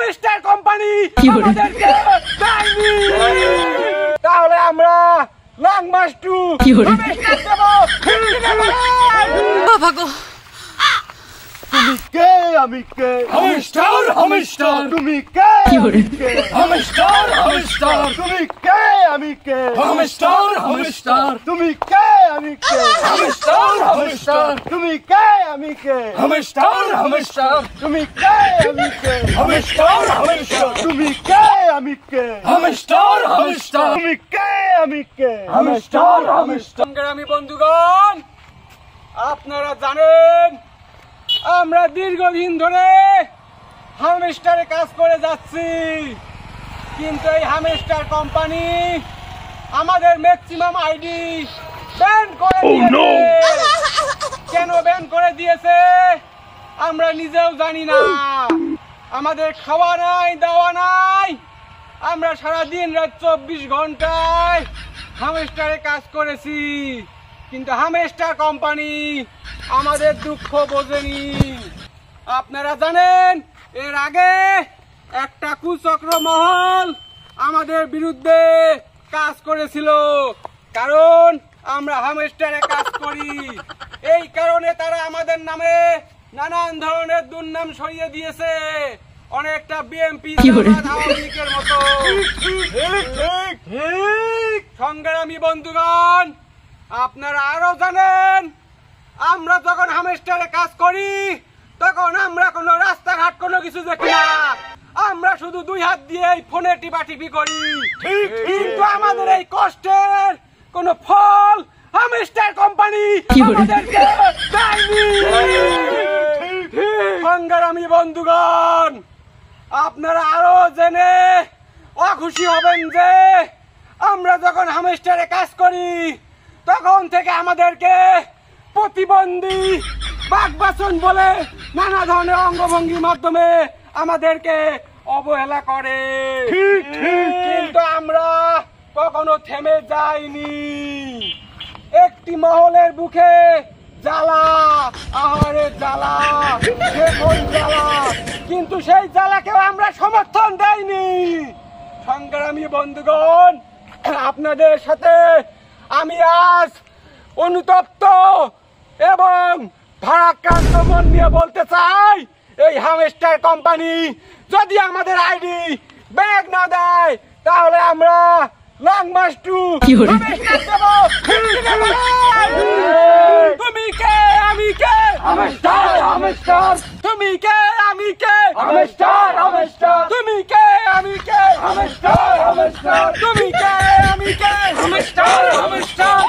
Hamster company আমাদেরকে দেয়নি, তাহলে আমরা লং মার্চ টু হামস্টার দেব। বাবা গো, তুমি কে আমি কে হামস্টার হামস্টার তুমি কে হামস্টার হামস্টার তুমি কে আমি কে হামস্টার হামস্টার তুমি কে আমি কে হামস্টার হামস্টার তুমি কে আমি কে হামস্টার হামস্টার তুমি কে আমি কে হামস্টার হামস্টার তুমি কে আমি কে হামস্টার হামস্টার তুমি কে আমি কে হামস্টার হামস্টার। সংগ্রামী বন্ধুগণ, আপনারা জানেন আমরা দীর্ঘদিন ধরে হামস্টারে কাজ করে যাচ্ছি, কিন্তু এই হামস্টার কোম্পানি আমাদের ম্যাক্সিমাম আইডি ব্যান করে দিয়েছে। কেন ব্যান করে দিয়েছে আমরা নিজেও জানি না। আমাদের খাওয়া নাই, দাওয়া নাই, আমরা সারাদিন রাত 24 ঘন্টায় হামস্টারে কাজ করেছি, কিন্তু হামস্টার কোম্পানি আমাদের দুঃখ বোঝেনি। আপনারা জানেন এর আগে একটা কুচক্র মহল আমাদের বিরুদ্ধে কাজ করেছিল, কারণ আমরা হামস্টারে কাজ করি। এই কারণে তারা আমাদের নামে নানান ধরনের দুর্নাম সরিয়ে দিয়েছে, অনেকটা বিএনপি আওয়ামী লীগের মতো। সংগ্রামী বন্ধুগণ, আপনারা আরো জানেন আমরা যখন হামস্টারে কাজ করি তখন আমরা কোনো রাস্তাঘাট কোনো কিছু দেখি না, আমরা শুধু দুই হাত দিয়ে ফোনে টিপাটিপি করি, কিন্তু আমাদের এই কষ্টের কোনো ফল হামস্টার কোম্পানি আমাদেরকে দেয়নি। সংগ্রামী বন্ধুগণ, আপনারা আরো জেনে অখুশি হবেন যে আমরা যখন হামস্টারে কাজ করি তখন থেকে আমাদেরকে প্রতিবন্ধী বাকবাসন বলে নানা ধরনের অঙ্গভঙ্গির মাধ্যমে আমাদেরকে অবহেলা করে, কিন্তু আমরা কখনো থেমে যাইনি। একটি মহলের বুকে জ্বালা, আহারে জ্বালা, জ্বালা, কিন্তু সেই জ্বালাকেও আমরা সমর্থন দেইনি। সংগ্রামী বন্ধুগণ, আপনাদের সাথে আমি আজ অনুতপ্ত এবং ভারাক্রান্ত মন নিয়ে বলতে চাই, এই হামস্টার কোম্পানি যদি আমাদের আইডি ব্যাগ না দেয় তাহলে আমরা লং মার্চ টু হামস্টার দেব। তুমি কে আমি কে হামস্টার হামস্টার, তুমি কে আমি কে হামস্টার হামস্টার, তুমি কে আমি কে হামস্টার হামস্টার, তুমি কে আমি কে হামস্টার হামস্টার।